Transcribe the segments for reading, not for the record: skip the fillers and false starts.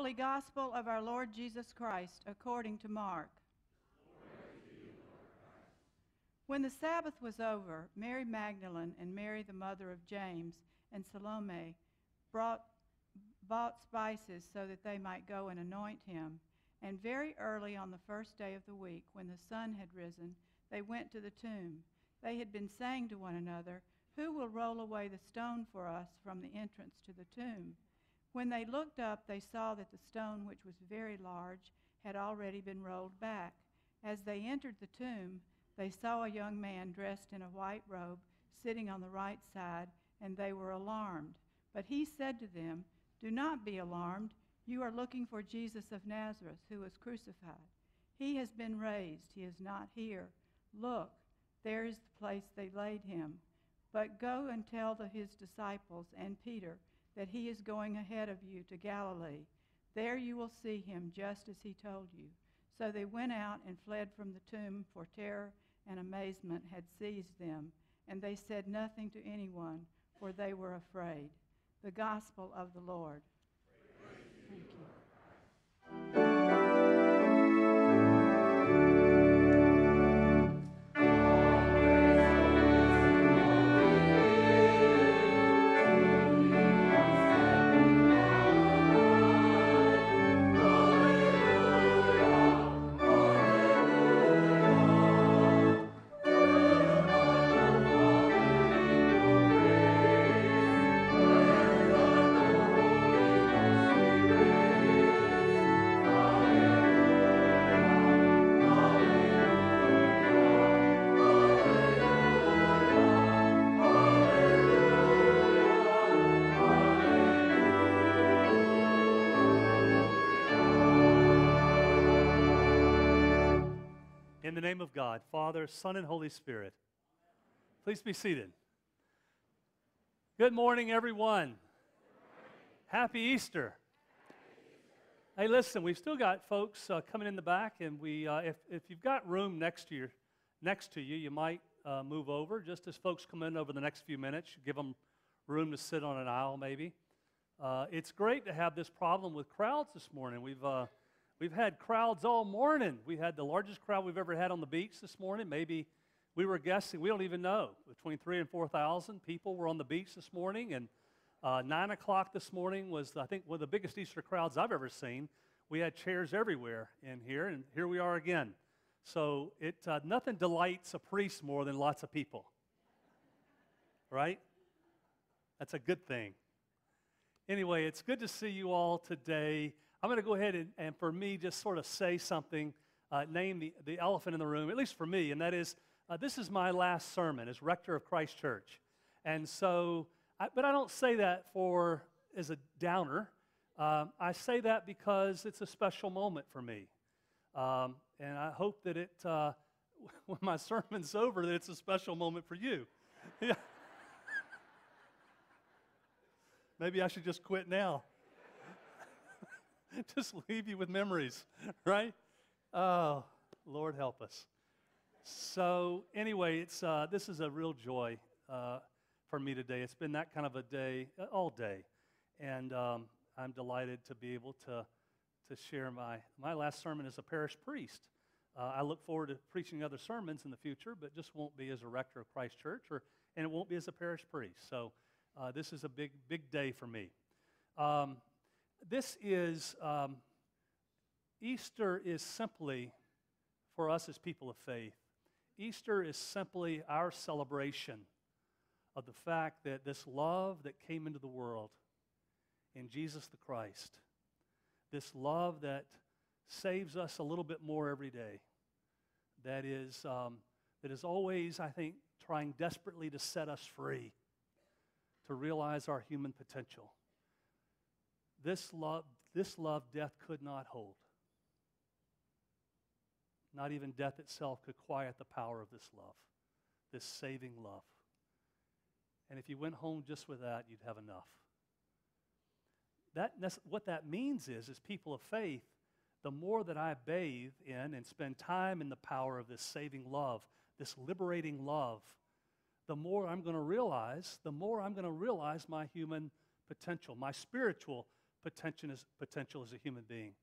Holy Gospel of our Lord Jesus Christ according to Mark. When the Sabbath was over, Mary Magdalene and Mary the mother of James and Salome bought spices so that they might go and anoint him. And very early on the first day of the week, when the sun had risen, they went to the tomb. They had been saying to one another, "Who will roll away the stone for us from the entrance to the tomb?" When they looked up, they saw that the stone, which was very large, had already been rolled back. As they entered the tomb, they saw a young man dressed in a white robe sitting on the right side, and they were alarmed. But he said to them, "Do not be alarmed. You are looking for Jesus of Nazareth, who was crucified. He has been raised. He is not here. Look, there is the place they laid him. But go and tell his disciples and Peter that he is going ahead of you to Galilee. There you will see him just as he told you." So they went out and fled from the tomb, for terror and amazement had seized them, and they said nothing to anyone, for they were afraid. The Gospel of the Lord. Thank you. In the name of God, Father, Son, and Holy Spirit. Please be seated. Good morning, everyone. Happy Easter. Hey, listen, we've still got folks coming in the back, and if you've got room next to you, you might move over. Just as folks come in over the next few minutes, give them room to sit on an aisle, maybe. It's great to have this problem with crowds this morning. We've had crowds all morning. We had the largest crowd we've ever had on the beach this morning. Maybe we were guessing, we don't even know. Between 3,000 and 4,000 people were on the beach this morning. And 9 o'clock this morning was, I think, one of the biggest Easter crowds I've ever seen. We had chairs everywhere in here, and here we are again. So nothing delights a priest more than lots of people. Right? That's a good thing. Anyway, it's good to see you all today. I'm going to go ahead and for me, just sort of say something, name the elephant in the room, at least for me, and that is, this is my last sermon as rector of Christ Church. And so, but I don't say that as a downer. I say that because it's a special moment for me. And I hope that when my sermon's over, that it's a special moment for you. Yeah. Maybe I should just quit now. Just leave you with memories, right? Oh, Lord help us. So anyway, this is a real joy for me today. It's been that kind of a day, all day. And I'm delighted to be able to share my last sermon as a parish priest. I look forward to preaching other sermons in the future, but just won't be as a rector of Christ Church, and it won't be as a parish priest. So this is a big, big day for me. Easter is simply, for us as people of faith, Easter is simply our celebration of the fact that this love that came into the world in Jesus the Christ, this love that saves us a little bit more every day, that is always, I think, trying desperately to set us free, to realize our human potential. This love, death could not hold. Not even death itself could quiet the power of this love, this saving love. And if you went home just with that, you'd have enough. What that means is, as people of faith, the more that I bathe in and spend time in the power of this saving love, this liberating love, the more I'm going to realize my human potential, my spiritual potential as a human being.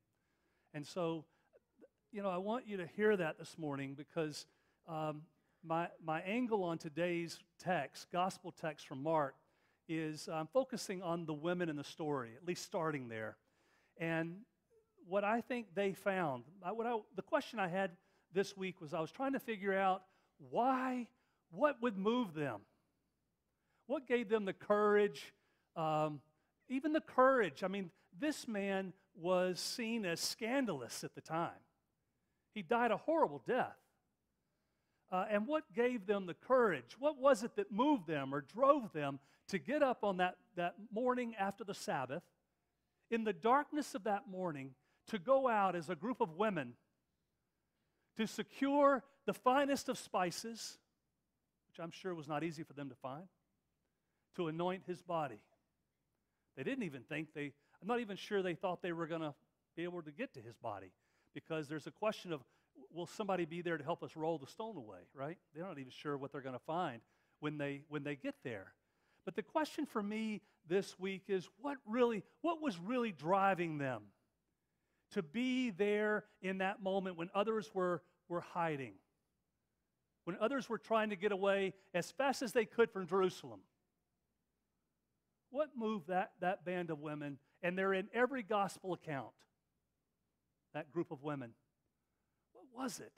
And so, I want you to hear that this morning because my angle on today's text, gospel text from Mark, is focusing on the women in the story, at least starting there. And what I think they found, the question I had this week was I was trying to figure out what would move them? What gave them the courage, even the courage? I mean, this man was seen as scandalous at the time. He died a horrible death. And what gave them the courage? What was it that moved them or drove them to get up on that morning after the Sabbath, in the darkness of that morning, to go out as a group of women to secure the finest of spices, which I'm sure was not easy for them to find, to anoint his body? They didn't even think I'm not even sure they thought they were going to be able to get to his body, because there's a question of, will somebody be there to help us roll the stone away, right? They're not even sure what they're going to find when they get there. But the question for me this week is, what was really driving them to be there in that moment when others were hiding, when others were trying to get away as fast as they could from Jerusalem? What moved that band of women? And they're in every gospel account, that group of women. What was it?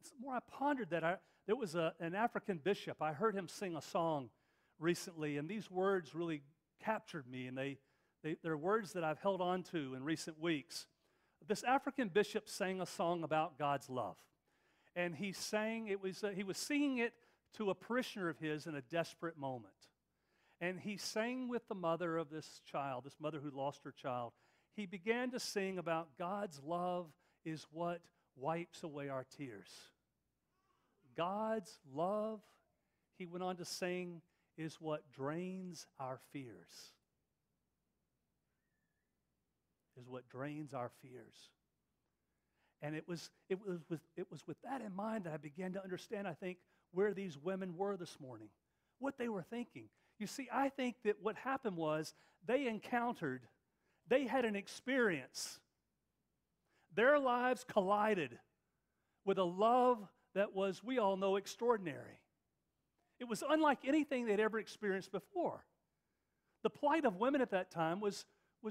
The more I pondered that, there was an African bishop. I heard him sing a song recently, and these words really captured me, and they're words that I've held on to in recent weeks. This African bishop sang a song about God's love, and he was singing it to a parishioner of his in a desperate moment. And he sang with the mother of this child, this mother who lost her child. He began to sing about God's love is what wipes away our tears. God's love, he went on to sing, is what drains our fears. Is what drains our fears. And it was with that in mind that I began to understand, I think, where these women were this morning, what they were thinking. You see, I think that what happened was they had an experience. Their lives collided with a love that was, we all know, extraordinary. It was unlike anything they'd ever experienced before. The plight of women at that time was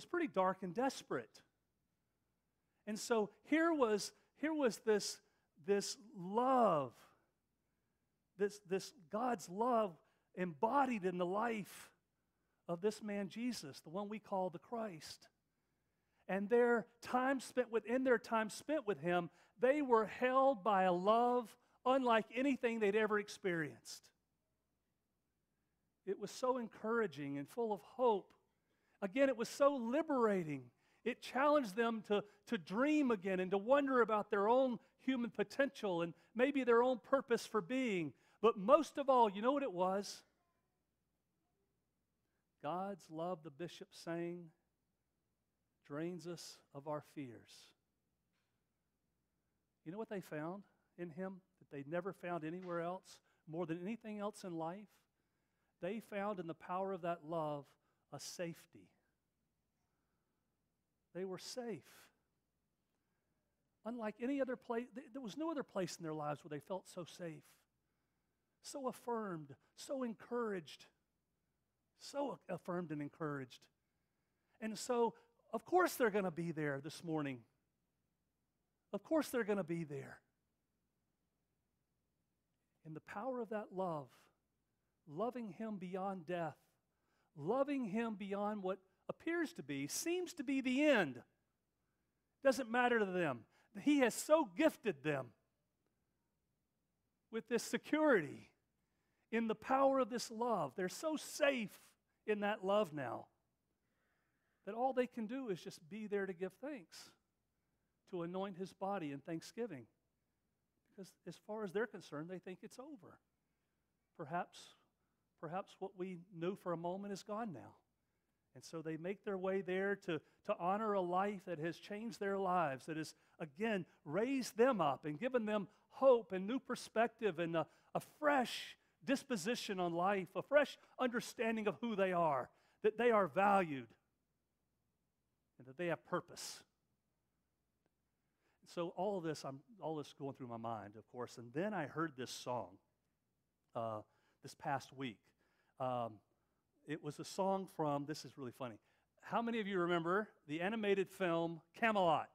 pretty dark and desperate. And so here was this love, this God's love embodied in the life of this man Jesus, the one we call the Christ. And in their time spent with him, they were held by a love unlike anything they'd ever experienced. It was so encouraging and full of hope. Again, it was so liberating. It challenged them to dream again and to wonder about their own human potential and maybe their own purpose for being. But most of all, you know what it was? God's love, the bishop sang, drains us of our fears. You know what they found in him that they'd never found anywhere else, more than anything else in life? They found in the power of that love a safety. They were safe. Unlike any other place, there was no other place in their lives where they felt so safe, so affirmed, so encouraged. So affirmed and encouraged. And so, of course they're going to be there this morning. Of course they're going to be there. In the power of that love, loving him beyond death, loving him beyond what seems to be the end. Doesn't matter to them. He has so gifted them with this security in the power of this love. They're so safe in that love now that all they can do is just be there to give thanks, to anoint his body in thanksgiving. Because as far as they're concerned, they think it's over. Perhaps what we knew for a moment is gone now. And so they make their way there to honor a life that has changed their lives, that has, again, raised them up and given them hope and new perspective and a fresh disposition on life, a fresh understanding of who they are, that they are valued. and that they have purpose. So all this going through my mind, of course, and then I heard this song this past week. It was a song from, this is really funny. How many of you remember the animated film Camelot?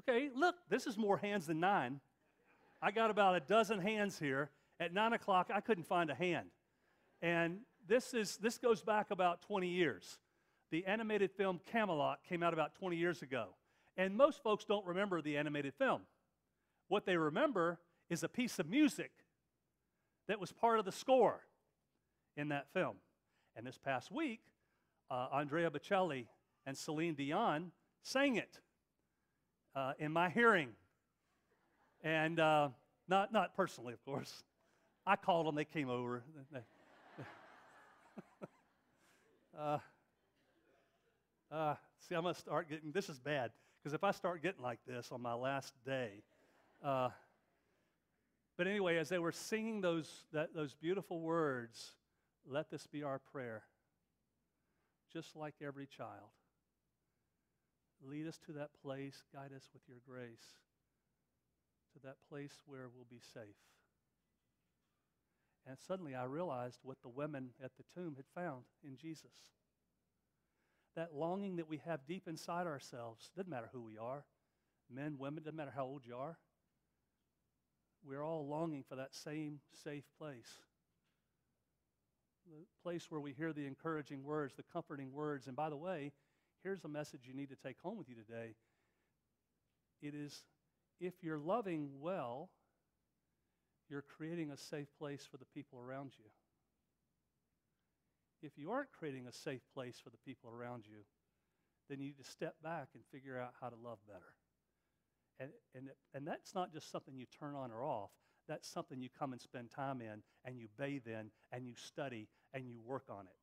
Okay, look, this is more hands than 9. I got about a dozen hands here. At 9 o'clock, I couldn't find a hand. And this goes back about 20 years. The animated film Camelot came out about 20 years ago. And most folks don't remember the animated film. What they remember is a piece of music that was part of the score in that film. And this past week, Andrea Bocelli and Celine Dion sang it in my hearing. And not personally, of course. I called them, they came over. See, I'm going to start getting, this is bad, because if I start getting like this on my last day. But anyway, as they were singing those beautiful words, let this be our prayer, just like every child. Lead us to that place, guide us with your grace, to that place where we'll be safe. And suddenly I realized what the women at the tomb had found in Jesus. That longing that we have deep inside ourselves, doesn't matter who we are, men, women, doesn't matter how old you are. We're all longing for that same safe place. The place where we hear the encouraging words, the comforting words. And by the way, here's a message you need to take home with you today. It is, if you're loving well, you're creating a safe place for the people around you. If you aren't creating a safe place for the people around you, then you need to step back and figure out how to love better. And that's not just something you turn on or off. That's something you come and spend time in, and you bathe in, and you study, and you work on it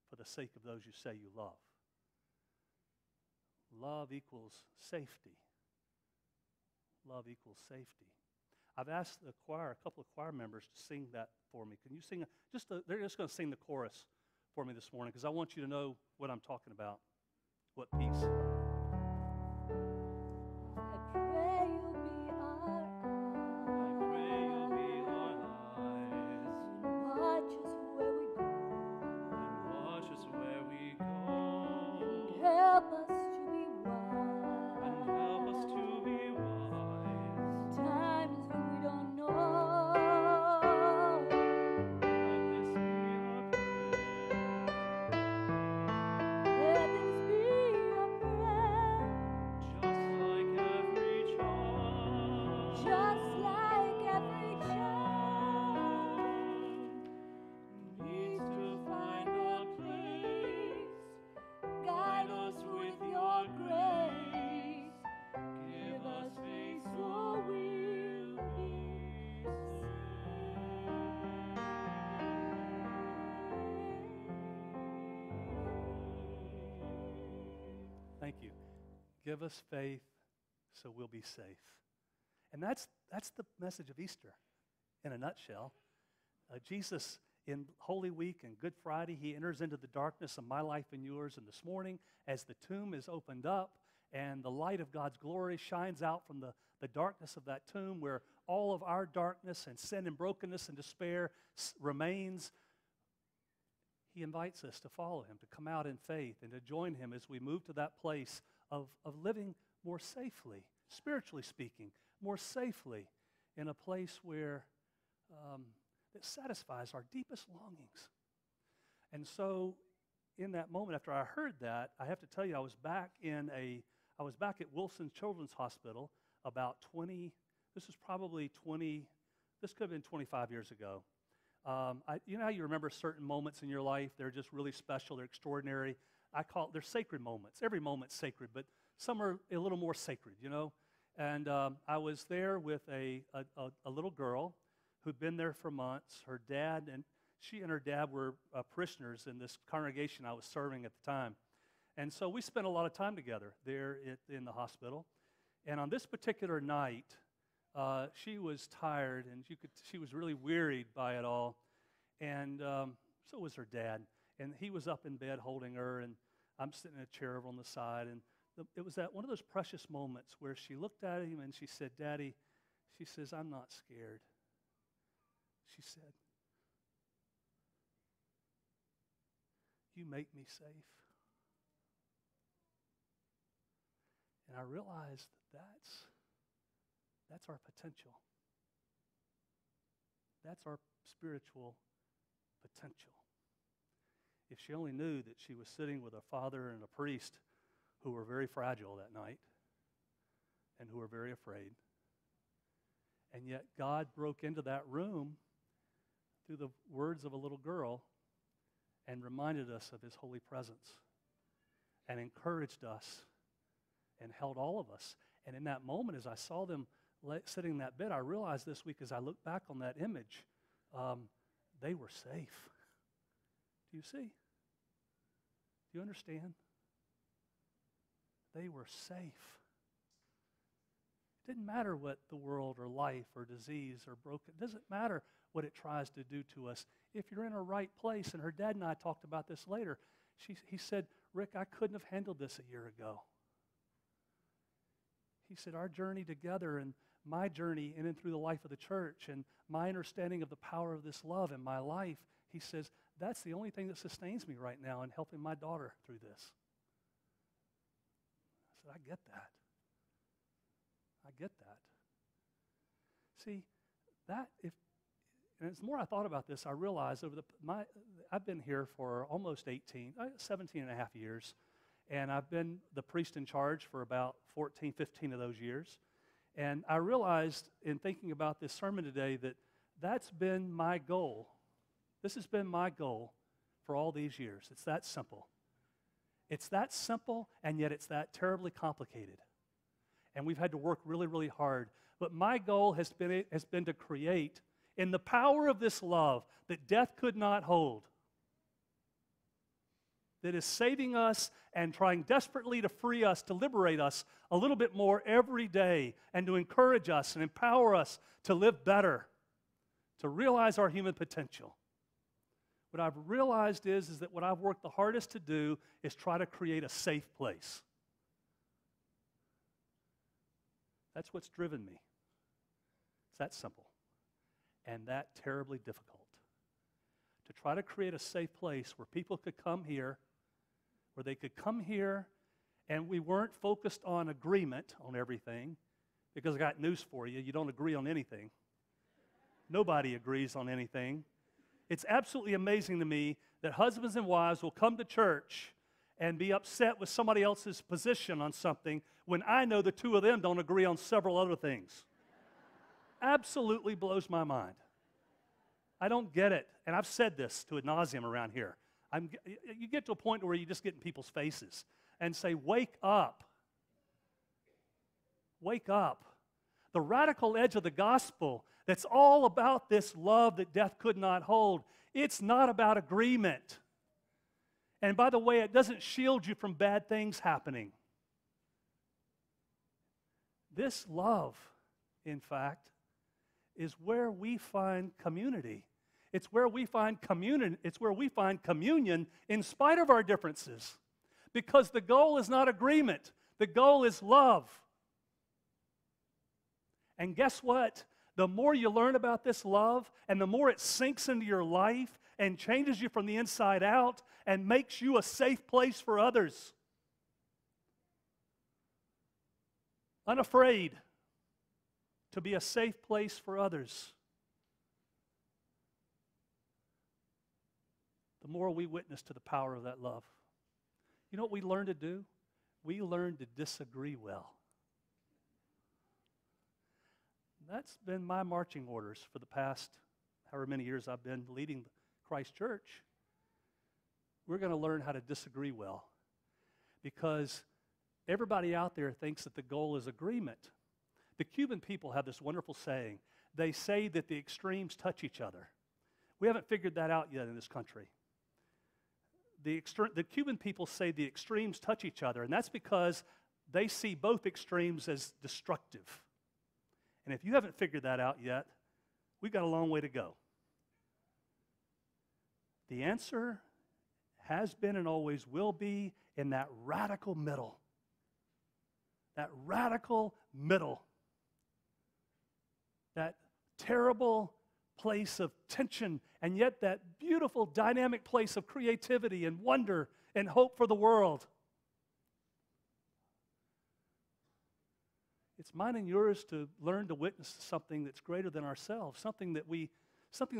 for the sake of those you say you love. Love equals safety. Love equals safety. I've asked the choir, a couple of choir members, to sing that for me. Can you sing? They're just going to sing the chorus for me this morning, because I want you to know what I'm talking about. What peace. Thank you. Give us faith so we'll be safe. And that's the message of Easter in a nutshell. Jesus, in Holy Week and Good Friday, he enters into the darkness of my life and yours. And this morning, as the tomb is opened up and the light of God's glory shines out from the darkness of that tomb, where all of our darkness and sin and brokenness and despair remains, he invites us to follow him, to come out in faith, and to join him as we move to that place of living more safely, spiritually speaking, more safely in a place where that satisfies our deepest longings. And so in that moment, after I heard that, I have to tell you, I was back at Wilson Children's Hospital about this could have been 25 years ago. You know how you remember certain moments in your life? They're just really special, they're extraordinary. They're sacred moments. Every moment's sacred, but some are a little more sacred, you know? And I was there with a little girl who'd been there for months. Her dad, and she and her dad were parishioners in this congregation I was serving at the time. And so we spent a lot of time together there in the hospital. And on this particular night, she was tired, and she was really wearied by it all. And so was her dad. And he was up in bed holding her, and I'm sitting in a chair over on the side, and it was one of those precious moments where she looked at him and she said, "Daddy," she says, "I'm not scared." She said, "You make me safe." And I realized that's our potential. That's our spiritual potential. If she only knew that she was sitting with a father and a priest who were very fragile that night and who were very afraid. And yet God broke into that room through the words of a little girl and reminded us of his holy presence and encouraged us and held all of us. And in that moment, as I saw them sitting in that bed, I realized this week as I look back on that image, they were safe. Do you see? Do you understand? They were safe. It didn't matter what the world or life or disease or broken, it doesn't matter what it tries to do to us. If you're in a right place, and her dad and I talked about this later, he said, "Rick, I couldn't have handled this a year ago." He said, "Our journey together and my journey in and through the life of the church and my understanding of the power of this love in my life," he says, "that's the only thing that sustains me right now in helping my daughter through this." I said, "I get that. I get that." See, and as more I thought about this, I realized I've been here for almost 17 and a half years, and I've been the priest in charge for about 14, 15 of those years. And I realized in thinking about this sermon today that that's been my goal. This has been my goal for all these years. It's that simple. It's that simple, and yet it's that terribly complicated. And we've had to work really, really hard. But my goal has been to create, in the power of this love that death could not hold, that is saving us and trying desperately to free us, to liberate us a little bit more every day, and to encourage us and empower us to live better, to realize our human potential. What I've realized is that what I've worked the hardest to do is try to create a safe place. That's what's driven me. It's that simple and that terribly difficult. To try to create a safe place where people could come here, where they could come here, and we weren't focused on agreement on everything, because I got news for you, you don't agree on anything. Nobody agrees on anything. It's absolutely amazing to me that husbands and wives will come to church and be upset with somebody else's position on something when I know the two of them don't agree on several other things. Absolutely blows my mind. I don't get it. And I've said this to ad nauseum around here. You get to a point where you just get in people's faces and say, "Wake up. Wake up." The radical edge of the gospel that's all about this love that death could not hold, it's not about agreement. And by the way, it doesn't shield you from bad things happening. This love, in fact, is where we find community. It's where we find communion. It's where we find communion in spite of our differences. Because the goal is not agreement. The goal is love. And guess what? The more you learn about this love and the more it sinks into your life and changes you from the inside out and makes you a safe place for others. Unafraid to be a safe place for others. The more we witness to the power of that love. You know what we learn to do? We learn to disagree well. That's been my marching orders for the past however many years I've been leading Christ Church. We're going to learn how to disagree well, because everybody out there thinks that the goal is agreement. The Cuban people have this wonderful saying. They say that the extremes touch each other. We haven't figured that out yet in this country. The Cuban people say the extremes touch each other, and that's because they see both extremes as destructive. And if you haven't figured that out yet, we've got a long way to go. The answer has been and always will be in that radical middle. That radical middle. That terrible place of tension, and yet that beautiful, dynamic place of creativity and wonder and hope for the world. It's mine and yours to learn to witness something that's greater than ourselves, something that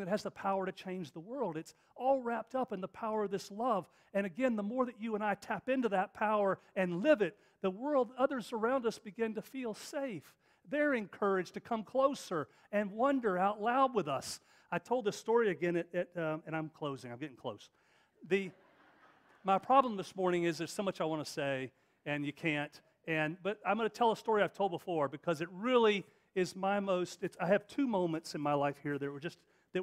has the power to change the world. It's all wrapped up in the power of this love. And again, the more that you and I tap into that power and live it, the world, others around us begin to feel safe. They're encouraged to come closer and wonder out loud with us. I told this story again and I'm closing. I'm getting close. My problem this morning is there's so much I want to say, and you can't. But I'm going to tell a story I've told before because it really is I have two moments in my life here that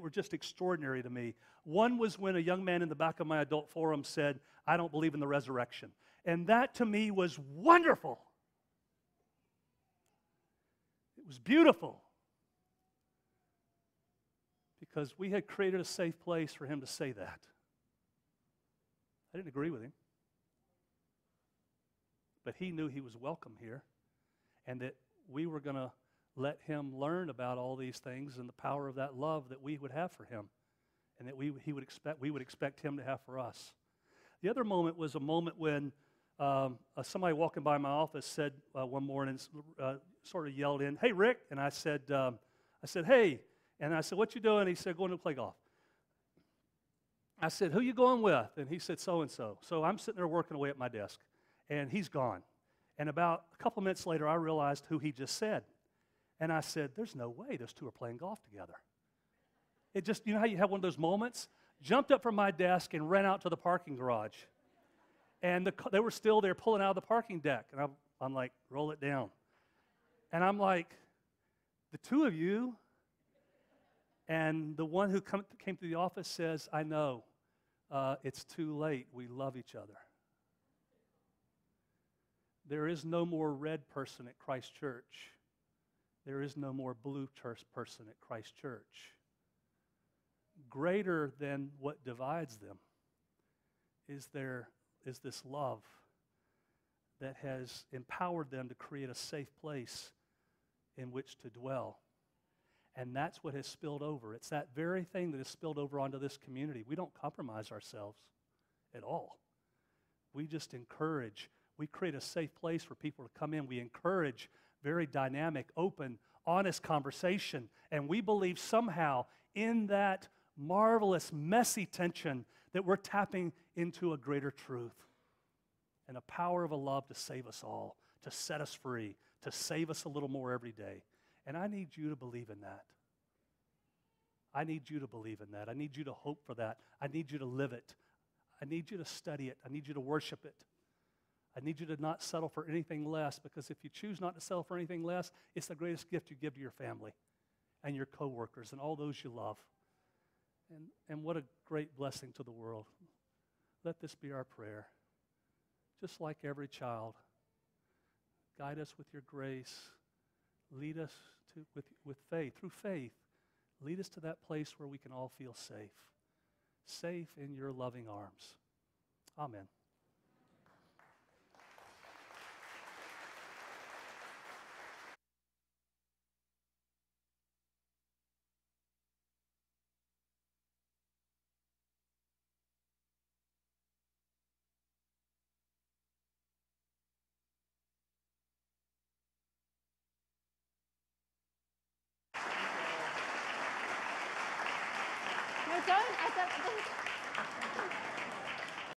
were just extraordinary to me. One was when a young man in the back of my adult forum said, "I don't believe in the resurrection." And that to me was wonderful. It was beautiful because we had created a safe place for him to say that. I didn't agree with him, but he knew he was welcome here and that we were going to let him learn about all these things and the power of that love that we would have for him and that we would expect him to have for us. The other moment was a moment when somebody walking by my office said one morning, sort of yelled in, "Hey, Rick," and I said, "Hey," and I said, "What you doing?" He said, "Going to play golf." I said, "Who you going with?" And he said, "So-and-so." So I'm sitting there working away at my desk, and he's gone. And about a couple minutes later, I realized who he just said. And I said, "There's no way those two are playing golf together." It just, you know how you have one of those moments? Jumped up from my desk and ran out to the parking garage. And they were still there pulling out of the parking deck. And I'm like, "Roll it down." And I'm like, "The two of you?" And the one who came to the office says, "I know. It's too late. We love each other." There is no more red person at Christ Church. There is no more blue person at Christ Church. Greater than what divides them is this love that has empowered them to create a safe place in which to dwell. And that's what has spilled over. It's that very thing that has spilled over onto this community. We don't compromise ourselves at all. We just encourage. We create a safe place for people to come in. We encourage very dynamic, open, honest conversation. And we believe somehow in that marvelous, messy tension that we're tapping into a greater truth and a power of a love to save us all, to set us free, to save us a little more every day. And I need you to believe in that. I need you to believe in that. I need you to hope for that. I need you to live it. I need you to study it. I need you to worship it. I need you to not settle for anything less, because if you choose not to settle for anything less, it's the greatest gift you give to your family and your coworkers and all those you love. And what a great blessing to the world. Let this be our prayer. Just like every child, guide us with your grace. Lead us with faith, through faith. Lead us to that place where we can all feel safe. Safe in your loving arms. Amen. No, don't.